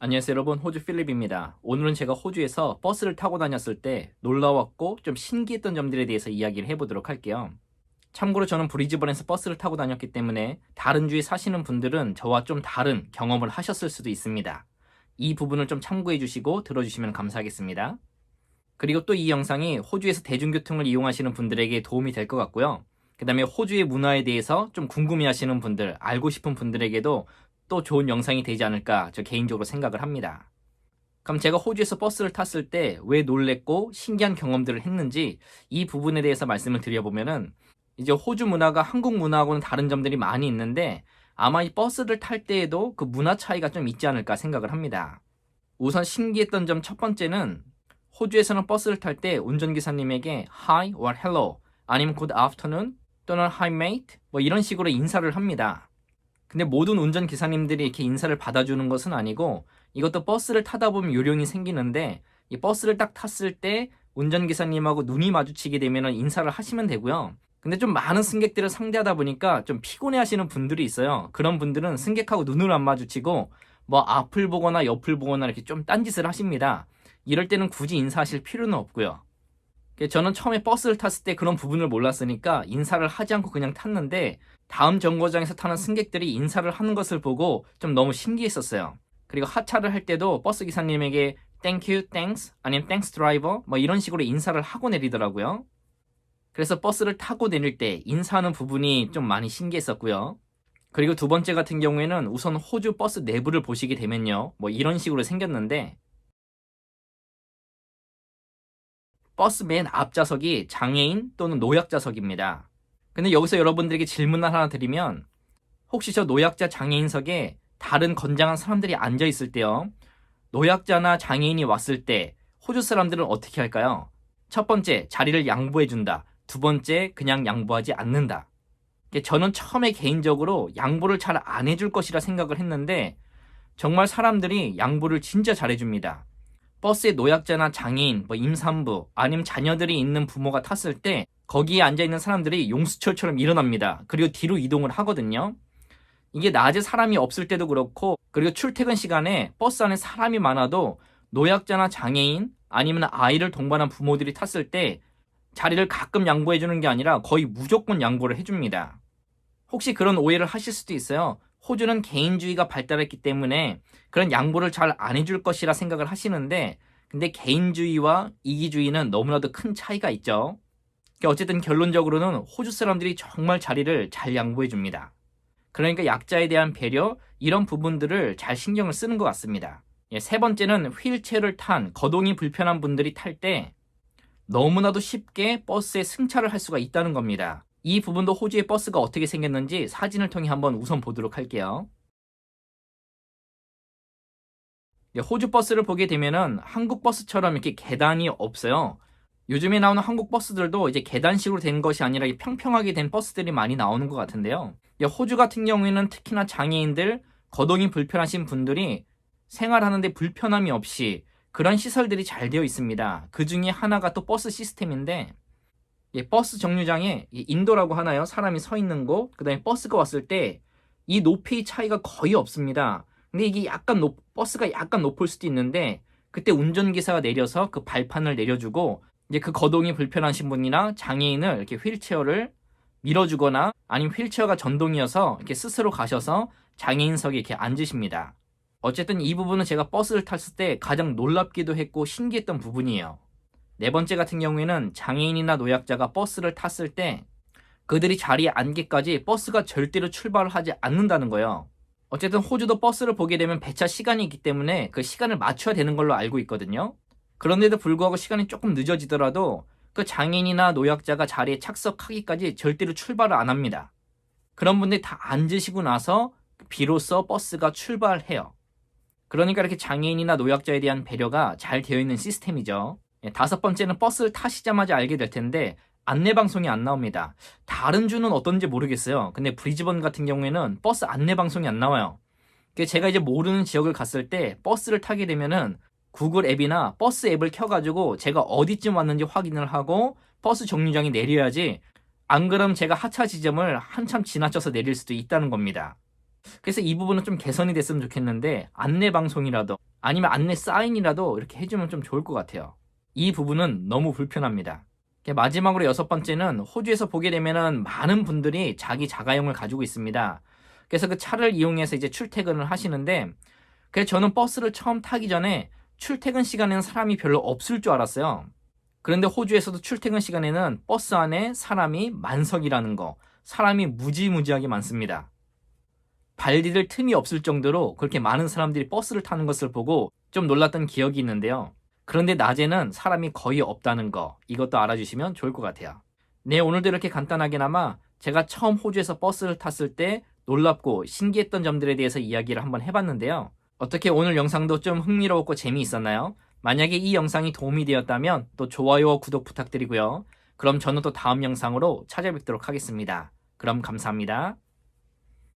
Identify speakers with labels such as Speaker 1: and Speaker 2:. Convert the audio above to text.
Speaker 1: 안녕하세요 여러분, 호주 필립입니다. 오늘은 제가 호주에서 버스를 타고 다녔을 때 놀라웠고 좀 신기했던 점들에 대해서 이야기를 해보도록 할게요. 참고로 저는 브리즈번에서 버스를 타고 다녔기 때문에 다른 주에 사시는 분들은 저와 좀 다른 경험을 하셨을 수도 있습니다. 이 부분을 좀 참고해 주시고 들어주시면 감사하겠습니다. 그리고 또 이 영상이 호주에서 대중교통을 이용하시는 분들에게 도움이 될 것 같고요. 그 다음에 호주의 문화에 대해서 좀 궁금해 하시는 분들, 알고 싶은 분들에게도 또 좋은 영상이 되지 않을까 저 개인적으로 생각을 합니다. 그럼 제가 호주에서 버스를 탔을 때 왜 놀랬고 신기한 경험들을 했는지 이 부분에 대해서 말씀을 드려보면은 이제 호주 문화가 한국 문화하고는 다른 점들이 많이 있는데 아마 이 버스를 탈 때에도 그 문화 차이가 좀 있지 않을까 생각을 합니다. 우선 신기했던 점 첫 번째는 호주에서는 버스를 탈 때 운전기사님에게 Hi or Hello 아니면 Good afternoon 또는 Hi mate 뭐 이런 식으로 인사를 합니다. 근데 모든 운전기사님들이 이렇게 인사를 받아주는 것은 아니고 이것도 버스를 타다 보면 요령이 생기는데 이 버스를 딱 탔을 때 운전기사님하고 눈이 마주치게 되면 인사를 하시면 되고요. 근데 좀 많은 승객들을 상대하다 보니까 좀 피곤해 하시는 분들이 있어요. 그런 분들은 승객하고 눈을 안 마주치고 뭐 앞을 보거나 옆을 보거나 이렇게 좀 딴짓을 하십니다. 이럴 때는 굳이 인사하실 필요는 없고요. 저는 처음에 버스를 탔을 때 그런 부분을 몰랐으니까 인사를 하지 않고 그냥 탔는데 다음 정거장에서 타는 승객들이 인사를 하는 것을 보고 좀 너무 신기했었어요. 그리고 하차를 할 때도 버스 기사님에게 Thank you, thanks, 아니면 Thanks driver 뭐 이런 식으로 인사를 하고 내리더라고요. 그래서 버스를 타고 내릴 때 인사하는 부분이 좀 많이 신기했었고요. 그리고 두 번째 같은 경우에는 우선 호주 버스 내부를 보시게 되면요. 뭐 이런 식으로 생겼는데 버스 맨 앞좌석이 장애인 또는 노약자석입니다. 근데 여기서 여러분들에게 질문을 하나 드리면 혹시 저 노약자 장애인석에 다른 건장한 사람들이 앉아 있을 때요. 노약자나 장애인이 왔을 때 호주 사람들은 어떻게 할까요? 첫 번째, 자리를 양보해 준다. 두 번째, 그냥 양보하지 않는다. 저는 처음에 개인적으로 양보를 잘 안 해줄 것이라 생각을 했는데 정말 사람들이 양보를 진짜 잘해줍니다. 버스에 노약자나 장애인, 임산부, 아니면 자녀들이 있는 부모가 탔을 때 거기에 앉아있는 사람들이 용수철처럼 일어납니다. 그리고 뒤로 이동을 하거든요. 이게 낮에 사람이 없을 때도 그렇고 그리고 출퇴근 시간에 버스 안에 사람이 많아도 노약자나 장애인 아니면 아이를 동반한 부모들이 탔을 때 자리를 가끔 양보해주는 게 아니라 거의 무조건 양보를 해줍니다. 혹시 그런 오해를 하실 수도 있어요. 호주는 개인주의가 발달했기 때문에 그런 양보를 잘 안 해줄 것이라 생각을 하시는데 근데 개인주의와 이기주의는 너무나도 큰 차이가 있죠. 어쨌든 결론적으로는 호주 사람들이 정말 자리를 잘 양보해 줍니다. 그러니까 약자에 대한 배려 이런 부분들을 잘 신경을 쓰는 것 같습니다. 세 번째는 휠체어를 탄 거동이 불편한 분들이 탈 때 너무나도 쉽게 버스에 승차를 할 수가 있다는 겁니다. 이 부분도 호주의 버스가 어떻게 생겼는지 사진을 통해 한번 우선 보도록 할게요. 호주 버스를 보게 되면은 한국 버스처럼 이렇게 계단이 없어요. 요즘에 나오는 한국 버스들도 이제 계단식으로 된 것이 아니라 평평하게 된 버스들이 많이 나오는 것 같은데요. 호주 같은 경우에는 특히나 장애인들, 거동이 불편하신 분들이 생활하는데 불편함이 없이 그런 시설들이 잘 되어 있습니다. 그 중에 하나가 또 버스 시스템인데 버스 정류장에 인도라고 하나요? 사람이 서 있는 곳, 그 다음에 버스가 왔을 때 이 높이의 차이가 거의 없습니다. 근데 이게 버스가 약간 높을 수도 있는데 그때 운전기사가 내려서 그 발판을 내려주고 이제 그 거동이 불편하신 분이나 장애인을 이렇게 휠체어를 밀어주거나 아니면 휠체어가 전동이어서 이렇게 스스로 가셔서 장애인석에 이렇게 앉으십니다. 어쨌든 이 부분은 제가 버스를 탔을 때 가장 놀랍기도 했고 신기했던 부분이에요. 네 번째 같은 경우에는 장애인이나 노약자가 버스를 탔을 때 그들이 자리에 앉기까지 버스가 절대로 출발을 하지 않는다는 거예요. 어쨌든 호주도 버스를 보게 되면 배차 시간이 있기 때문에 그 시간을 맞춰야 되는 걸로 알고 있거든요. 그런데도 불구하고 시간이 조금 늦어지더라도 그 장애인이나 노약자가 자리에 착석하기까지 절대로 출발을 안 합니다. 그런 분들이 다 앉으시고 나서 비로소 버스가 출발해요. 그러니까 이렇게 장애인이나 노약자에 대한 배려가 잘 되어 있는 시스템이죠. 다섯 번째는 버스를 타시자마자 알게 될 텐데 안내방송이 안 나옵니다. 다른 주는 어떤지 모르겠어요. 근데 브리즈번 같은 경우에는 버스 안내방송이 안 나와요. 제가 이제 모르는 지역을 갔을 때 버스를 타게 되면은 구글 앱이나 버스 앱을 켜가지고 제가 어디쯤 왔는지 확인을 하고 버스 정류장에 내려야지 안 그럼 제가 하차 지점을 한참 지나쳐서 내릴 수도 있다는 겁니다. 그래서 이 부분은 좀 개선이 됐으면 좋겠는데 안내 방송이라도 아니면 안내 사인이라도 이렇게 해주면 좀 좋을 것 같아요. 이 부분은 너무 불편합니다. 마지막으로 6번째는 호주에서 보게 되면은 많은 분들이 자기 자가용을 가지고 있습니다. 그래서 그 차를 이용해서 이제 출퇴근을 하시는데 그래서 저는 버스를 처음 타기 전에 출퇴근 시간에는 사람이 별로 없을 줄 알았어요. 그런데 호주에서도 출퇴근 시간에는 버스 안에 사람이 만석이라는 거, 사람이 무지무지하게 많습니다. 발 디딜 틈이 없을 정도로 그렇게 많은 사람들이 버스를 타는 것을 보고 좀 놀랐던 기억이 있는데요. 그런데 낮에는 사람이 거의 없다는 거, 이것도 알아주시면 좋을 것 같아요. 네, 오늘도 이렇게 간단하게나마 제가 처음 호주에서 버스를 탔을 때 놀랍고 신기했던 점들에 대해서 이야기를 한번 해봤는데요. 어떻게 오늘 영상도 좀 흥미로웠고 재미있었나요? 만약에 이 영상이 도움이 되었다면 또 좋아요와 구독 부탁드리고요. 그럼 저는 또 다음 영상으로 찾아뵙도록 하겠습니다. 그럼 감사합니다.